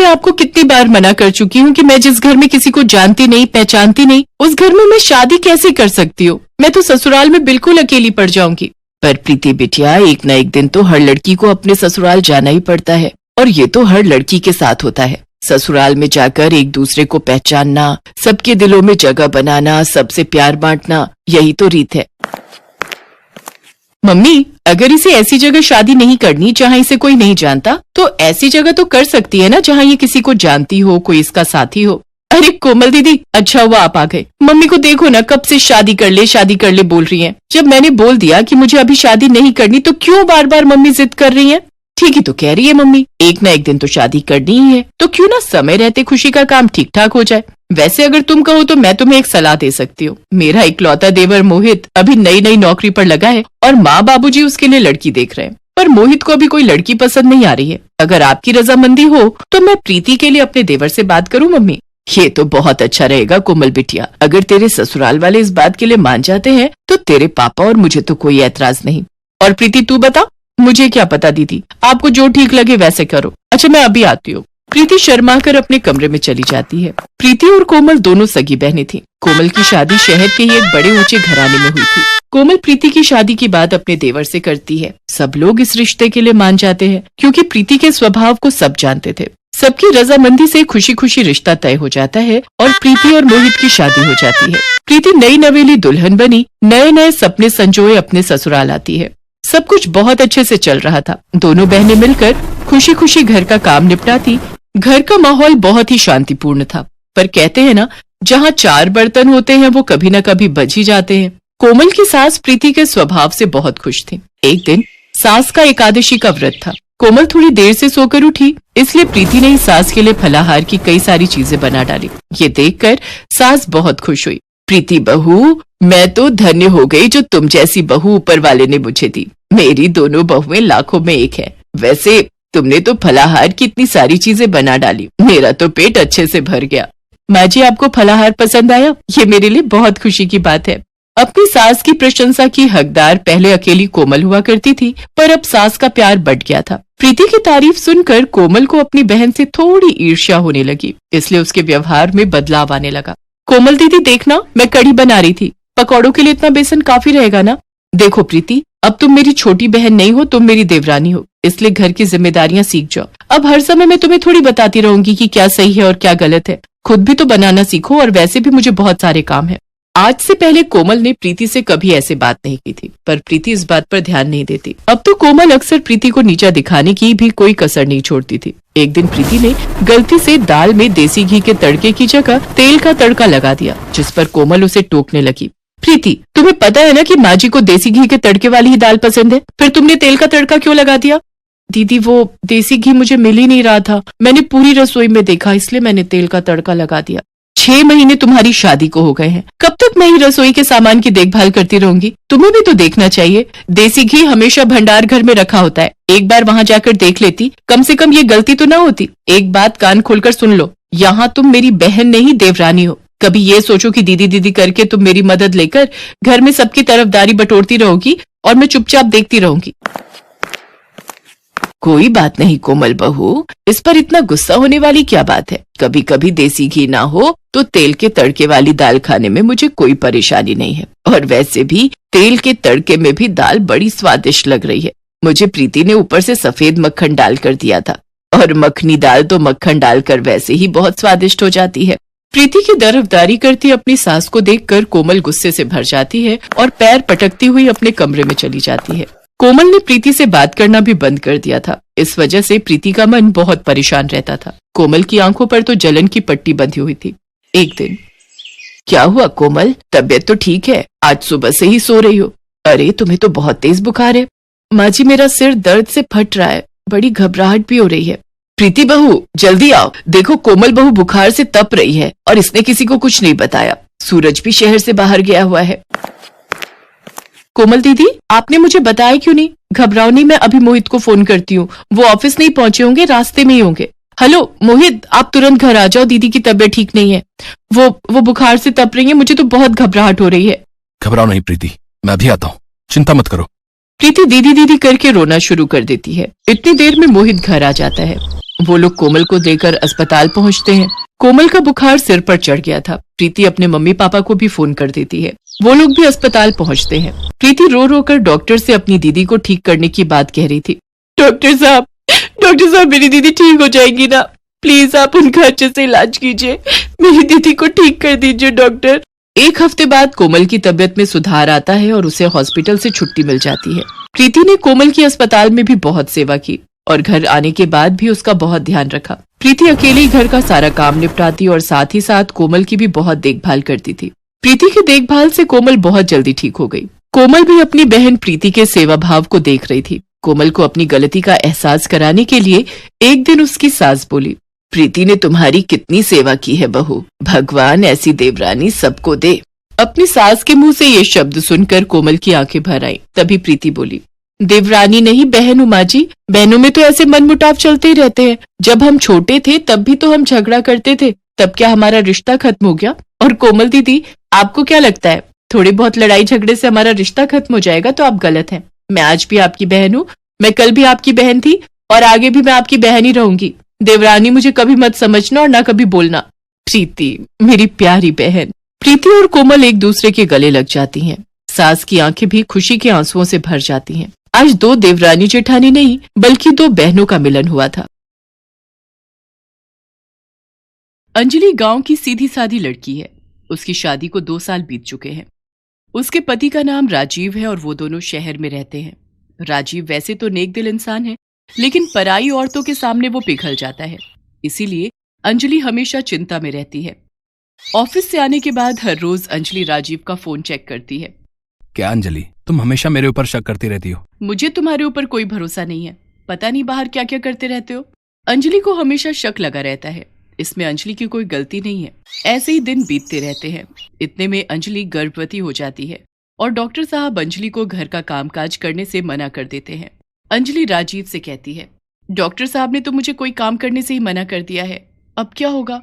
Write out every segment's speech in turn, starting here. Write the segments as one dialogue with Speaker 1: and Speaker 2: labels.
Speaker 1: मैं आपको कितनी बार मना कर चुकी हूँ कि मैं जिस घर में किसी को जानती नहीं पहचानती नहीं, उस घर में मैं शादी कैसे कर सकती हूँ। मैं तो ससुराल में बिल्कुल अकेली पड़ जाऊंगी। पर प्रीति बिटिया, एक न एक दिन तो हर लड़की को अपने ससुराल जाना ही पड़ता है, और ये तो हर लड़की के साथ होता है। ससुराल में जाकर एक दूसरे को पहचानना, सबके दिलों में जगह बनाना, सबसे प्यार बांटना, यही तो रीत है। मम्मी, अगर इसे ऐसी जगह शादी नहीं करनी जहाँ इसे कोई नहीं जानता, तो ऐसी जगह तो कर सकती है ना जहाँ ये किसी को जानती हो, कोई इसका साथी हो। अरे कोमल दीदी, अच्छा हुआ आप आ गए। मम्मी को देखो ना, कब से शादी कर ले बोल रही हैं। जब मैंने बोल दिया कि मुझे अभी शादी नहीं करनी, तो क्यों बार बार मम्मी जिद कर रही हैं? ठीक ही तो कह रही है मम्मी, एक न एक दिन तो शादी करनी ही है, तो क्यों ना समय रहते खुशी का काम ठीक ठाक हो जाए। वैसे अगर तुम कहो तो मैं तुम्हें एक सलाह दे सकती हूँ। मेरा इकलौता देवर मोहित अभी नई नई नौकरी पर लगा है और माँ बाबूजी उसके लिए लड़की देख रहे हैं, पर मोहित को अभी कोई लड़की पसंद नहीं आ रही है। अगर आपकी रजामंदी हो तो मैं प्रीति के लिए अपने देवर से बात करूँ मम्मी? ये तो बहुत अच्छा रहेगा कोमल बिटिया। अगर तेरे ससुराल वाले इस बात के लिए मान जाते हैं तो तेरे पापा और मुझे तो कोई ऐतराज नहीं। और प्रीति तू बता? मुझे क्या पता दीदी, आपको जो ठीक लगे वैसे करो। अच्छा, मैं अभी आती हूँ। प्रीति शर्मा कर अपने कमरे में चली जाती है। प्रीति और कोमल दोनों सगी बहनें थीं। कोमल की शादी शहर के ही एक बड़े ऊंचे घराने में हुई थी। कोमल प्रीति की शादी की बात अपने देवर से करती है। सब लोग इस रिश्ते के लिए मान जाते हैं, क्योंकि प्रीति के स्वभाव को सब जानते थे। सबकी रजामंदी से खुशी खुशी रिश्ता तय हो जाता है और प्रीति और मोहित की शादी हो जाती है। प्रीति नई नवेली दुल्हन बनी, नए नए सपने संजोए अपने ससुराल आती है। सब कुछ बहुत अच्छे से चल रहा था। दोनों बहनें मिलकर खुशी खुशी घर का काम निपटाती। घर का माहौल बहुत ही शांतिपूर्ण था। पर कहते हैं ना, जहाँ 4 बर्तन होते हैं वो कभी न कभी बज ही जाते हैं। कोमल की सास प्रीति के स्वभाव से बहुत खुश थी। एक दिन सास का एकादशी का व्रत था। कोमल थोड़ी देर से सोकर उठी, इसलिए प्रीति ने सास के लिए फलाहार की कई सारी चीजें बना डाली। ये देखकर सास बहुत खुश हुई। प्रीति बहू, मैं तो धन्य हो गई जो तुम जैसी बहू ऊपर वाले ने मुझे दी। मेरी दोनों बहुएं लाखों में एक है। वैसे तुमने तो फलाहार की इतनी सारी चीजें बना डाली, मेरा तो पेट अच्छे से भर गया। माँ जी, आपको फलाहार पसंद आया? ये मेरे लिए बहुत खुशी की बात है। अपनी सास की प्रशंसा की हकदार पहले अकेली कोमल हुआ करती थी, पर अब सास का प्यार बढ़ गया था। प्रीति की तारीफ सुनकर कोमल को अपनी बहन से थोड़ी ईर्ष्या होने लगी, इसलिए उसके व्यवहार में बदलाव आने लगा। कोमल दीदी देखना, मैं कढ़ी बना रही थी। पकौड़ों के लिए इतना बेसन काफी रहेगा ना? देखो प्रीति, अब तुम मेरी छोटी बहन नहीं हो, तुम मेरी देवरानी हो, इसलिए घर की जिम्मेदारियां सीख जाओ। अब हर समय मैं तुम्हें थोड़ी बताती रहूंगी कि क्या सही है और क्या गलत है। खुद भी तो बनाना सीखो, और वैसे भी मुझे बहुत सारे काम है। आज से पहले कोमल ने प्रीति से कभी ऐसे बात नहीं की थी, पर प्रीति इस बात पर ध्यान नहीं देती। अब तो कोमल अक्सर प्रीति को नीचा दिखाने की भी कोई कसर नहीं छोड़ती थी। एक दिन प्रीति ने गलती से दाल में देसी घी के तड़के की जगह तेल का तड़का लगा दिया, जिस पर कोमल उसे टोकने लगी। प्रीति, तुम्हें पता है ना कि माँ जी को देसी घी के तड़के वाली ही दाल पसंद है, फिर तुमने तेल का तड़का क्यों लगा दिया? दीदी, वो देसी घी मुझे मिल ही नहीं रहा था। मैंने पूरी रसोई में देखा, इसलिए मैंने तेल का तड़का लगा दिया। 6 महीने तुम्हारी शादी को हो गए हैं, कब तक मैं ही रसोई के सामान की देखभाल करती रहूंगी? तुम्हें भी तो देखना चाहिए। देसी घी हमेशा भंडार घर में रखा होता है, एक बार वहाँ जाकर देख लेती, कम से कम ये गलती तो ना होती। एक बात कान खोलकर सुन लो, यहाँ तुम मेरी बहन नहीं देवरानी हो। कभी ये सोचो कि दीदी दीदी करके तुम मेरी मदद लेकर घर में सबकी तरफदारी बटोरती रहोगी और मैं चुपचाप देखती रहूंगी। कोई बात नहीं कोमल बहू, इस पर इतना गुस्सा होने वाली क्या बात है? कभी कभी देसी घी ना हो तो तेल के तड़के वाली दाल खाने में मुझे कोई परेशानी नहीं है। और वैसे भी तेल के तड़के में भी दाल बड़ी स्वादिष्ट लग रही है। मुझे प्रीति ने ऊपर से सफेद मक्खन डाल कर दिया था, और मखनी दाल तो मक्खन डालकर वैसे ही बहुत स्वादिष्ट हो जाती है। प्रीति की तरफदारी करती अपनी सास को देखकर कोमल गुस्से से भर जाती है और पैर पटकती हुई अपने कमरे में चली जाती है। कोमल ने प्रीति से बात करना भी बंद कर दिया था। इस वजह से प्रीति का मन बहुत परेशान रहता था। कोमल की आंखों पर तो जलन की पट्टी बंधी हुई थी। एक दिन, क्या हुआ कोमल, तबीयत तो ठीक है? आज सुबह से ही सो रही हो। अरे तुम्हें तो बहुत तेज बुखार है। माँ जी, मेरा सिर दर्द से फट रहा है, बड़ी घबराहट भी हो रही है। प्रीति बहू, जल्दी आओ, देखो कोमल बहू बुखार से तप रही है और इसने किसी को कुछ नहीं बताया। सूरज भी शहर से बाहर गया हुआ है। कोमल दीदी, आपने मुझे बताया क्यों नहीं? घबराओ नहीं, मैं अभी मोहित को फोन करती हूँ, वो ऑफिस नहीं पहुंचे होंगे, रास्ते में ही होंगे। हेलो मोहित, आप तुरंत घर आ जाओ, दीदी की तबीयत ठीक नहीं है, वो बुखार से तप रही है, मुझे तो बहुत घबराहट हो रही है।
Speaker 2: घबराओ नहीं प्रीति, मैं अभी आता हूँ, चिंता मत करो।
Speaker 1: प्रीति दीदी दीदी करके रोना शुरू कर देती है। इतनी देर में मोहित घर आ जाता है। वो लोग कोमल को लेकर अस्पताल पहुंचते हैं। कोमल का बुखार सिर पर चढ़ गया था। प्रीति अपने मम्मी पापा को भी फोन कर देती है। वो लोग भी अस्पताल पहुंचते हैं। प्रीति रो रो कर डॉक्टर से अपनी दीदी को ठीक करने की बात कह रही थी। डॉक्टर साहब मेरी दीदी ठीक हो जाएगी ना? प्लीज आप उनका अच्छे से इलाज कीजिए, मेरी दीदी को ठीक कर दीजिए डॉक्टर। एक हफ्ते बाद कोमल की तबीयत में सुधार आता है और उसे हॉस्पिटल से छुट्टी मिल जाती है। प्रीति ने कोमल की अस्पताल में भी बहुत सेवा की और घर आने के बाद भी उसका बहुत ध्यान रखा। प्रीति अकेले ही घर का सारा काम निपटाती और साथ ही साथ कोमल की भी बहुत देखभाल करती थी। प्रीति की देखभाल से कोमल बहुत जल्दी ठीक हो गई। कोमल भी अपनी बहन प्रीति के सेवा भाव को देख रही थी। कोमल को अपनी गलती का एहसास कराने के लिए एक दिन उसकी सास बोली, प्रीति ने तुम्हारी कितनी सेवा की है बहू, भगवान ऐसी देवरानी सबको दे। अपनी सास के मुंह से ये शब्द सुनकर कोमल की आंखें भर आई। तभी प्रीति बोली, देवरानी नहीं बहन उमा जी, बहनों में तो ऐसे मनमुटाव चलते ही रहते हैं। जब हम छोटे थे तब भी तो हम झगड़ा करते थे, तब क्या हमारा रिश्ता खत्म हो गया? और कोमल दीदी, आपको क्या लगता है थोड़ी बहुत लड़ाई झगड़े से हमारा रिश्ता खत्म हो जाएगा? तो आप गलत हैं। मैं आज भी आपकी बहन हूँ, मैं कल भी आपकी बहन थी और आगे भी मैं आपकी बहन ही रहूंगी। देवरानी मुझे कभी मत समझना और ना कभी बोलना। प्रीति, मेरी प्यारी बहन। प्रीति और कोमल एक दूसरे के गले लग जाती हैं। सास की आंखें भी खुशी के आंसुओं से भर जाती हैं। आज दो देवरानी जेठानी नहीं बल्कि दो बहनों का मिलन हुआ था। अंजलि गांव की सीधी सादी लड़की है। उसकी शादी को 2 साल बीत चुके हैं। उसके पति का नाम राजीव है और वो दोनों शहर में रहते हैं। राजीव वैसे तो नेक दिल इंसान है, लेकिन पराई औरतों के सामने वो पिघल जाता है। इसीलिए अंजलि हमेशा चिंता में रहती है। ऑफिस से आने के बाद हर रोज अंजलि राजीव का फोन चेक करती है।
Speaker 2: क्या अंजलि, तुम हमेशा मेरे ऊपर शक करती रहती हो?
Speaker 1: मुझे तुम्हारे ऊपर कोई भरोसा नहीं है। पता नहीं बाहर क्या क्या करते रहते हो। अंजलि को हमेशा शक लगा रहता है। इसमें अंजलि की कोई गलती नहीं है। ऐसे ही दिन बीतते रहते हैं। इतने में अंजलि गर्भवती हो जाती है और डॉक्टर साहब अंजलि को घर का कामकाज करने से मना कर देते हैं। अंजलि राजीव से कहती है, डॉक्टर साहब ने तो मुझे कोई काम करने से ही मना कर दिया है, अब क्या होगा?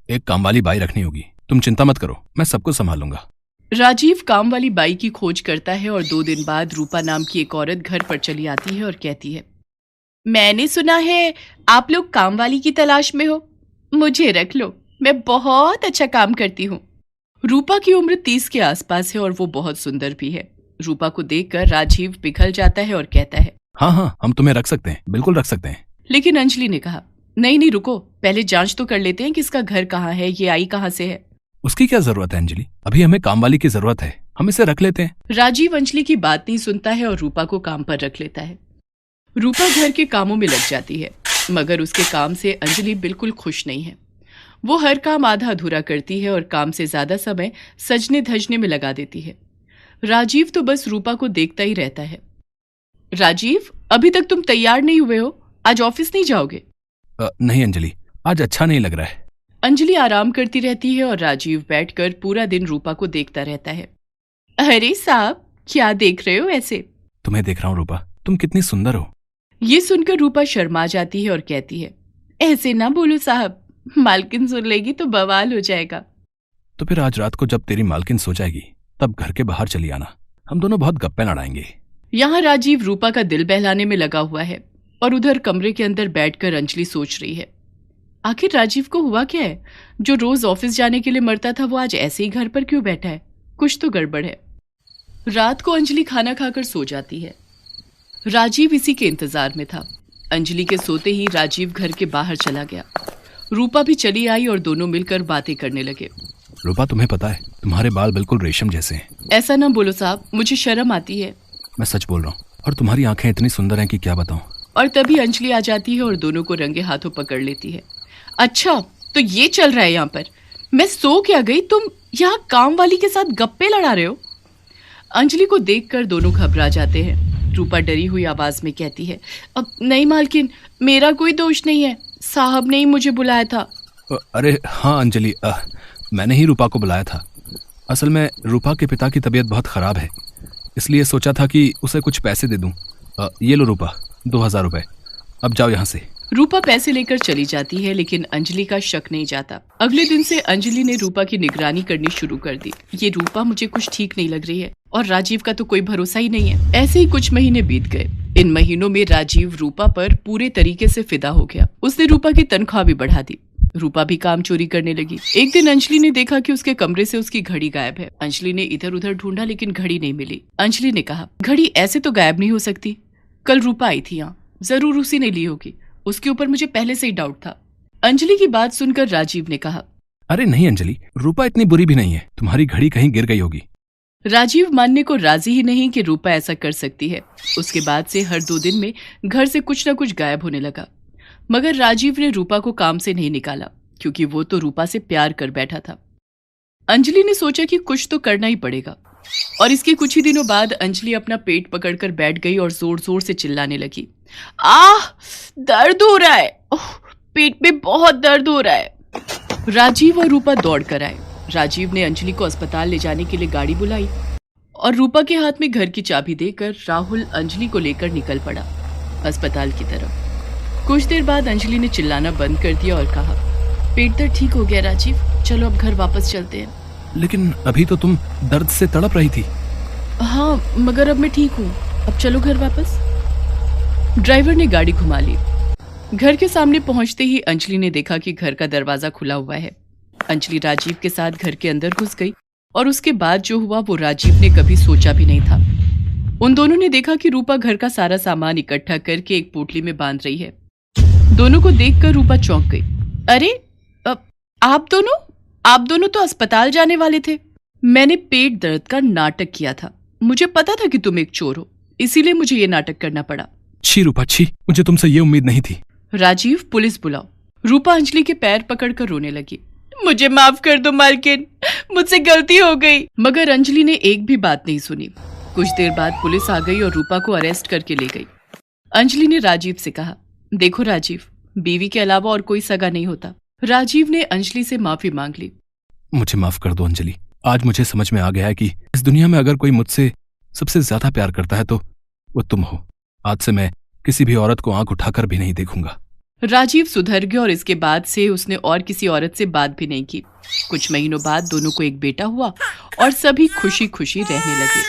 Speaker 2: एक काम वाली बाई रखनी होगी। तुम चिंता मत करो, मैं सब कुछ संभालूंगा।
Speaker 1: राजीव काम वाली बाई की खोज करता है और 2 दिन बाद रूपा नाम की एक औरत घर पर चली आती है और कहती है, मैंने सुना है आप लोग काम वाली की तलाश में हो, मुझे रख लो, मैं बहुत अच्छा काम करती हूँ। रूपा की उम्र 30 के आसपास है और वो बहुत सुंदर भी है। रूपा को देखकर राजीव पिघल जाता है और कहता है,
Speaker 2: हाँ, हम तुम्हें रख सकते हैं, बिल्कुल रख सकते हैं।
Speaker 1: लेकिन अंजलि ने कहा, नहीं रुको, पहले जांच तो कर लेते हैं कि इसका घर कहाँ है, ये आई कहाँ से है।
Speaker 2: उसकी क्या जरूरत है अंजलि, अभी हमें काम वाली की जरूरत है, हम इसे रख लेते हैं।
Speaker 1: राजीव अंजलि की बात नहीं सुनता है और रूपा को काम पर रख लेता है। रूपा घर के कामों में लग जाती है, मगर उसके काम से अंजलि बिल्कुल खुश नहीं है। वो हर काम आधा अधूरा करती है और काम से ज्यादा समय सजने धजने में लगा देती है। राजीव तो बस रूपा को देखता ही रहता है। राजीव, अभी तक तुम तैयार नहीं हुए हो, आज ऑफिस नहीं जाओगे?
Speaker 2: नहीं अंजलि, आज अच्छा नहीं लग रहा है।
Speaker 1: अंजलि आराम करती रहती है और राजीव बैठकर पूरा दिन रूपा को देखता रहता है। अरे साहब, क्या देख रहे हो ऐसे?
Speaker 2: तुम्हें देख रहा हूँ रूपा, तुम कितनी सुंदर हो।
Speaker 1: ये सुनकर रूपा शर्मा जाती है और कहती है, ऐसे ना बोलो साहब, मालकिन सुन लेगी तो बवाल हो जाएगा।
Speaker 2: तो फिर आज रात को जब तेरी मालकिन सो जाएगी तब घर के बाहर चली आना, हम दोनों बहुत गप्पे लड़ाएंगे।
Speaker 1: यहाँ राजीव रूपा का दिल बहलाने में लगा हुआ है और उधर कमरे के अंदर बैठकर अंजलि सोच रही है, आखिर राजीव को हुआ क्या है? जो रोज ऑफिस जाने के लिए मरता था वो आज ऐसे ही घर पर क्यों बैठा है? कुछ तो गड़बड़ है। रात को अंजलि खाना खाकर सो जाती है। राजीव इसी के इंतजार में था। अंजलि के सोते ही राजीव घर के बाहर चला गया। रूपा भी चली आई और दोनों मिलकर बातें करने लगे।
Speaker 2: रूपा, तुम्हें पता है तुम्हारे बाल बिल्कुल रेशम जैसे हैं।
Speaker 1: ऐसा ना बोलो साहब, मुझे शर्म आती है।
Speaker 2: मैं सच बोल रहा हूँ, और तुम्हारी आंखें इतनी सुंदर हैं कि क्या बताऊं।
Speaker 1: और तभी अंजलि आ जाती है और दोनों को रंगे हाथों पकड़ लेती है। अच्छा, तो ये चल रहा है यहाँ पर? मैं सो क्या गई, तुम यहाँ काम वाली के साथ गप्पे लड़ा रहे हो? अंजलि को देखकर दोनों घबरा जाते हैं। रूपा डरी हुई आवाज में कहती है, अब नहीं मालकिन, मेरा कोई दोष नहीं है, साहब ने ही मुझे बुलाया था।
Speaker 2: अरे हाँ अंजलि, मैंने ही रूपा को बुलाया था। असल में रूपा के पिता की तबीयत बहुत खराब है, इसलिए सोचा था कि उसे कुछ पैसे दे दूं। ये लो रूपा, 2000 रुपए, अब जाओ यहाँ से।
Speaker 1: रूपा पैसे लेकर चली जाती है, लेकिन अंजलि का शक नहीं जाता। अगले दिन से अंजलि ने रूपा की निगरानी करनी शुरू कर दी। ये रूपा मुझे कुछ ठीक नहीं लग रही है और राजीव का तो कोई भरोसा ही नहीं है। ऐसे ही कुछ महीने बीत गए। इन महीनों में राजीव रूपा पर पूरे तरीके से फिदा हो गया। उसने रूपा की तनख्वाह भी बढ़ा दी। रूपा भी काम चोरी करने लगी। एक दिन अंजलि ने देखा कि उसके कमरे से उसकी घड़ी गायब है। अंजलि ने इधर उधर ढूंढा लेकिन घड़ी नहीं मिली। अंजलि ने कहा, घड़ी ऐसे तो गायब नहीं हो सकती, कल रूपा आई थी यहाँ, जरूर उसी ने ली होगी। उसके ऊपर मुझे पहले से ही डाउट था। अंजलि की बात सुनकर राजीव ने कहा,
Speaker 2: अरे नहीं अंजलि, रूपा इतनी बुरी भी नहीं है, तुम्हारी घड़ी कहीं गिर गई होगी।
Speaker 1: राजीव मानने को राजी ही नहीं कि रूपा ऐसा कर सकती है। उसके बाद से हर 2 दिन में घर से कुछ न कुछ गायब होने लगा। मगर राजीव ने रूपा को काम से नहीं निकाला क्योंकि वो तो रूपा से प्यार कर बैठा था। अंजलि ने सोचा कि कुछ तो करना ही पड़ेगा और इसके कुछ ही दिनों बाद अंजलि अपना पेट पकड़कर बैठ गई और जोर जोर से चिल्लाने लगी, आह, दर्द हो रहा है, पेट में बहुत दर्द हो रहा है। राजीव और रूपा दौड़ कर आए। राजीव ने अंजलि को अस्पताल ले जाने के लिए गाड़ी बुलाई और रूपा के हाथ में घर की चाबी देकर राहुल अंजलि को लेकर निकल पड़ा अस्पताल की तरफ। कुछ देर बाद अंजलि ने चिल्लाना बंद कर दिया और कहा, पेट दर्द ठीक हो गया राजीव, चलो अब घर वापस चलते हैं।
Speaker 2: लेकिन अभी तो तुम दर्द से तड़प रही थी।
Speaker 1: हाँ, मगर अब मैं ठीक हूँ, अब चलो घर वापस। ड्राइवर ने गाड़ी घुमा ली। घर के सामने पहुंचते ही अंजलि ने देखा कि घर का दरवाजा खुला हुआ है। अंजलि राजीव के साथ घर के अंदर घुस गई और उसके बाद जो हुआ वो राजीव ने कभी सोचा भी नहीं था। उन दोनों ने देखा कि रूपा घर का सारा सामान इकट्ठा करके एक पोटली में बांध रही है। दोनों को देखकर रूपा चौंक गई। अरे आप दोनों तो अस्पताल जाने वाले थे। मैंने पेट दर्द का नाटक किया था, मुझे पता था कि तुम एक चोर हो, इसीलिए मुझे ये नाटक करना पड़ा।
Speaker 2: छी रूपा छी, मुझे तुमसे ये उम्मीद नहीं थी।
Speaker 1: राजीव, पुलिस बुलाओ। रूपा अंजलि के पैर पकड़कर रोने लगी। मुझे माफ कर दो मालकिन, मुझसे गलती हो गई। मगर अंजलि ने एक भी बात नहीं सुनी। कुछ देर बाद पुलिस आ गई और रूपा को अरेस्ट करके ले गई। अंजलि ने राजीव से कहा, देखो राजीव, बीवी के अलावा और कोई सगा नहीं होता। राजीव ने अंजलि से माफी मांग ली।
Speaker 2: मुझे माफ कर दो अंजलि, आज मुझे समझ में आ गया है कि इस दुनिया में अगर कोई मुझसे सबसे ज्यादा प्यार करता है तो वो तुम हो। आज से मैं किसी भी औरत को आंख उठाकर भी नहीं देखूंगा।
Speaker 1: राजीव सुधर गया और इसके बाद से उसने और किसी औरत से बात भी नहीं की। कुछ महीनों बाद दोनों को एक बेटा हुआ और सभी खुशी खुशी रहने लगे।